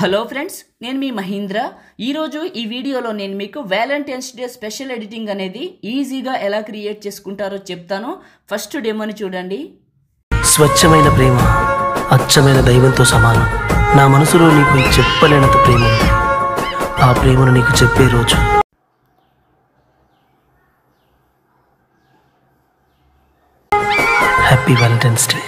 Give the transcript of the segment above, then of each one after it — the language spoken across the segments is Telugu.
హలో ఫ్రెండ్స్, నేను మీ మహీంద్ర. ఈరోజు ఈ వీడియోలో నేను మీకు వ్యాలంటైన్స్ డే స్పెషల్ ఎడిటింగ్ అనేది ఈజీగా ఎలా క్రియేట్ చేసుకుంటారో చెప్తాను. ఫస్ట్ డెమోని చూడండి. స్వచ్ఛమైన ప్రేమ అచ్చమైన దైవంతో సమానం. నా మనసులో నీకు చెప్పలేనంత ప్రేమ ఉంది. ఆ ప్రేమను నీకు చెప్పే రోజు. Happy Valentine's day.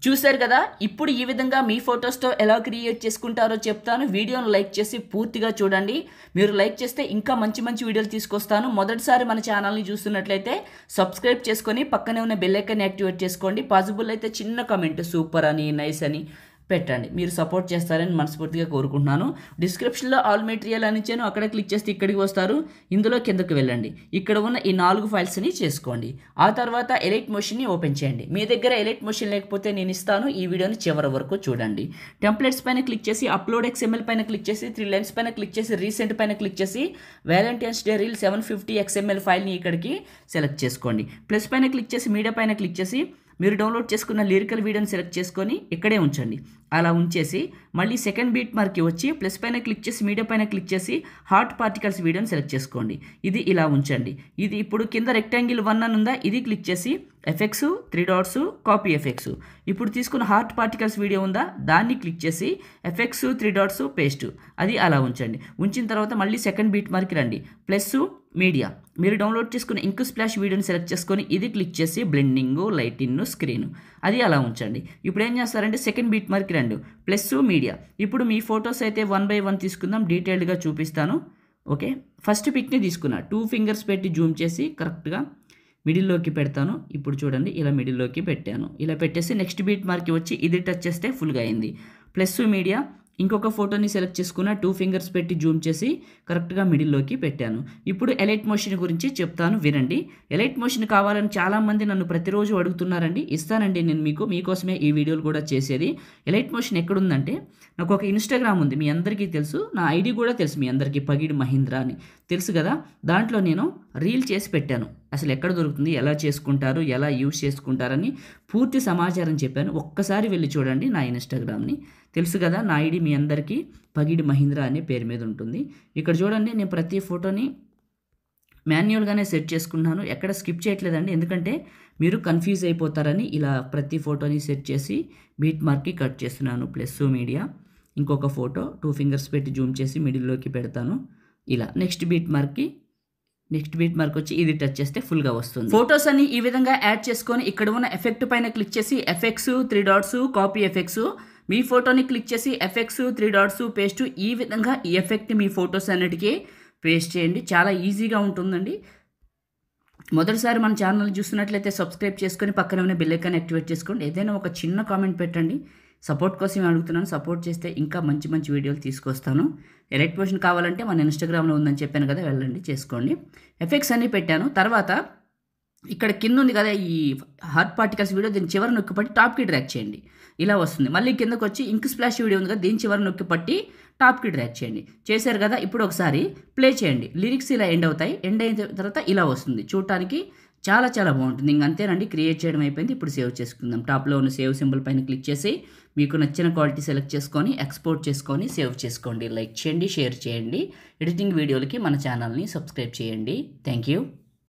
చూశారు కదా, ఇప్పుడు ఈ విధంగా మీ ఫొటోస్తో ఎలా క్రియేట్ చేసుకుంటారో చెప్తాను. వీడియోను లైక్ చేసి పూర్తిగా చూడండి. మీరు లైక్ చేస్తే ఇంకా మంచి మంచి వీడియోలు తీసుకొస్తాను. మొదటిసారి మన ఛానల్ని చూస్తున్నట్లయితే సబ్స్క్రైబ్ చేసుకొని పక్కనే ఉన్న బెల్ ఐకాన్ యాక్టివేట్ చేసుకోండి. పాసిబుల్ అయితే చిన్న కామెంట్ సూపర్ అని, నైస్ అని పెట్టండి. మీరు సపోర్ట్ చేస్తారని మనస్ఫూర్తిగా కోరుకుంటున్నాను. డిస్క్రిప్షన్లో ఆల్ మెటీరియల్ అని ఇచ్చాను, అక్కడ క్లిక్ చేస్తే ఇక్కడికి వస్తారు. ఇందులో కిందకి వెళ్ళండి. ఇక్కడ ఉన్న ఈ 4 ఫైల్స్ని చేసుకోండి. ఆ తర్వాత ఎలైట్ మోషన్ని ఓపెన్ చేయండి. మీ దగ్గర ఎలైట్ మోషన్ లేకపోతే నేను ఇస్తాను. ఈ వీడియోని చివరి వరకు చూడండి. టెంప్లెట్స్ పైన క్లిక్ చేసి అప్లోడ్ XML పైన క్లిక్ చేసి 3 లైన్స్ పైన క్లిక్ చేసి రీసెంట్ పైన క్లిక్ చేసి వ్యాలంటైన్స్ డే రీల్ 750 XML ఫైల్ని ఇక్కడికి సెలెక్ట్ చేసుకోండి. ప్లస్ పైన క్లిక్ చేసి మీడియా పైన క్లిక్ చేసి మీరు డౌన్లోడ్ చేసుకున్న లిరికల్ వీడియోని సెలెక్ట్ చేసుకొని ఇక్కడే ఉంచండి. అలా ఉంచేసి మళ్ళీ సెకండ్ బీట్ మార్క్కి వచ్చి ప్లస్ పైన క్లిక్ చేసి మీడియా పైన క్లిక్ చేసి హార్ట్ పార్టికల్స్ వీడియోని సెలెక్ట్ చేసుకోండి. ఇది ఇలా ఉంచండి. ఇది ఇప్పుడు కింద రెక్టాంగిల్ 1 అని ఉందా, ఇది క్లిక్ చేసి ఎఫెక్ట్స్ 3 డాట్స్ కాపీ ఎఫెక్ట్స్. ఇప్పుడు తీసుకున్న హార్ట్ పార్టికల్స్ వీడియో ఉందా, దాన్ని క్లిక్ చేసి ఎఫెక్ట్స్ 3 డాట్స్ పేస్ట్. అది అలా ఉంచండి. ఉంచిన తర్వాత మళ్ళీ సెకండ్ బీట్ మార్క్కి రండి. ప్లస్ మీడియా, మీరు డౌన్లోడ్ చేసుకున్న ఇంక్ స్ప్లాష్ వీడియోని సెలెక్ట్ చేసుకొని ఇది క్లిక్ చేసి బ్లెండింగ్, లైటింగ్, స్క్రీన్ అది అలా ఉంచండి. ఇప్పుడు ఏం చేస్తారంటే సెకండ్ బీట్ మార్క్కి రండి. Plus media. ఇప్పుడు మీ ఫొటోస్ అయితే 1 by 1 తీసుకుందాం, డీటెయిల్డ్గా చూపిస్తాను. ఓకే, ఫస్ట్ పిక్ని తీసుకున్నా. 2 ఫింగర్స్ పెట్టి జూమ్ చేసి కరెక్ట్గా మిడిల్లోకి పెడతాను. ఇప్పుడు చూడండి, ఇలా మిడిల్లోకి పెట్టాను. ఇలా పెట్టేసి నెక్స్ట్ బీట్ మార్క్కి వచ్చి ఇది టచ్ చేస్తే ఫుల్గా అయింది. ప్లస్ మీడియా, ఇంకొక ఫోటోని సెలెక్ట్ చేసుకున్న 2 ఫింగర్స్ పెట్టి జూమ్ చేసి కరెక్ట్గా మిడిల్లోకి పెట్టాను. ఇప్పుడు ఎలైట్ మోషన్ గురించి చెప్తాను, వినండి. ఎలైట్ మోషన్ కావాలని చాలామంది నన్ను ప్రతిరోజు అడుగుతున్నారండి. ఇస్తానండి నేను మీకోసమే ఈ వీడియోలు కూడా చేసేది. ఎలైట్ మోషన్ ఎక్కడుందంటే, నాకు ఒక ఇన్స్టాగ్రామ్ ఉంది, మీ అందరికీ తెలుసు. నా ఐడి కూడా తెలుసు మీ అందరికీ, పగిడి మహీంద్ర అని తెలుసు కదా. దాంట్లో నేను రీల్ చేసి పెట్టాను. అసలు ఎక్కడ దొరుకుతుంది, ఎలా చేసుకుంటారు, ఎలా యూజ్ చేసుకుంటారని పూర్తి సమాచారం చెప్పాను. ఒక్కసారి వెళ్ళి చూడండి నా ఇన్స్టాగ్రామ్ని. తెలుసు కదా, నా ఐడి మీ అందరికీ పగిడి మహీంద్ర అనే పేరు మీద ఉంటుంది. ఇక్కడ చూడండి, నేను ప్రతి ఫోటోని మాన్యువల్గానే సెట్ చేసుకున్నాను, ఎక్కడ స్కిప్ చేయట్లేదండి. ఎందుకంటే మీరు కన్ఫ్యూజ్ అయిపోతారని ఇలా ప్రతి ఫోటోని సెట్ చేసి బీట్ మార్క్కి కట్ చేస్తున్నాను. ప్లస్ మీడియా, ఇంకొక ఫోటో 2 ఫింగర్స్ పెట్టి జూమ్ చేసి మిడిల్లోకి పెడతాను. ఇలా నెక్స్ట్ బీట్ మార్క్ వచ్చి ఇది టచ్ చేస్తే ఫుల్గా వస్తుంది. ఫొటోస్ అన్ని ఈ విధంగా యాడ్ చేసుకొని ఇక్కడ ఉన్న ఎఫెక్ట్ పైన క్లిక్ చేసి ఎఫెక్ట్స్ 3 డాట్స్ కాపీ ఎఫెక్ట్స్, మీ ఫోటోని క్లిక్ చేసి ఎఫెక్ట్స్ 3 డాట్స్ పేస్ట్. ఈ విధంగా ఈ ఎఫెక్ట్ మీ ఫొటోస్ అన్నిటికీ పేస్ట్ చేయండి. చాలా ఈజీగా ఉంటుందండి. మొదటిసారి మన ఛానల్ చూస్తున్నట్లయితే సబ్స్క్రైబ్ చేసుకొని పక్కన ఉన్న బెల్ ఐకాన్ యాక్టివేట్ చేసుకోండి. ఏదైనా ఒక చిన్న కామెంట్ పెట్టండి. సపోర్ట్ కోసం అడుగుతున్నాను. సపోర్ట్ చేస్తే ఇంకా మంచి మంచి వీడియోలు తీసుకొస్తాను. ఎలైట్ మోషన్ కావాలంటే మన ఇన్స్టాగ్రామ్లో ఉందని చెప్పాను కదా, వెళ్ళండి చేసుకోండి. ఎఫెక్ట్స్ అన్నీ పెట్టాను. తర్వాత ఇక్కడ కింద ఉంది కదా ఈ హార్ట్ పార్టికల్స్ వీడియో, దీని చివరి నొక్కి పట్టి టాప్కి డ్రాగ్ చేయండి. ఇలా వస్తుంది. మళ్ళీ కిందకు వచ్చి ఇంక్ స్ప్లాష్ వీడియో ఉంది కదా, దీని చివరి నొక్కి పట్టి టాప్కి డ్రాగ్ చేయండి. చేశారు కదా, ఇప్పుడు ఒకసారి ప్లే చేయండి. లిరిక్స్ ఇలా ఎండ్ అవుతాయి. ఎండ్ అయిన తర్వాత ఇలా వస్తుంది. చూడటానికి చాలా చాలా బాగుంటుంది. ఇంక అంతేనండి, క్రియేట్ చేయడం అయిపోయింది. ఇప్పుడు సేవ్ చేసుకుందాం. టాప్లో ఉన్న సేవ్ సింబల్ పైన క్లిక్ చేసి మీకు నచ్చిన క్వాలిటీ సెలెక్ట్ చేసుకొని ఎక్స్పోర్ట్ చేసుకొని సేవ్ చేసుకోండి. లైక్ చేయండి, షేర్ చేయండి. ఎడిటింగ్ వీడియోలకి మన ఛానల్ని సబ్స్క్రైబ్ చేయండి. Thank you.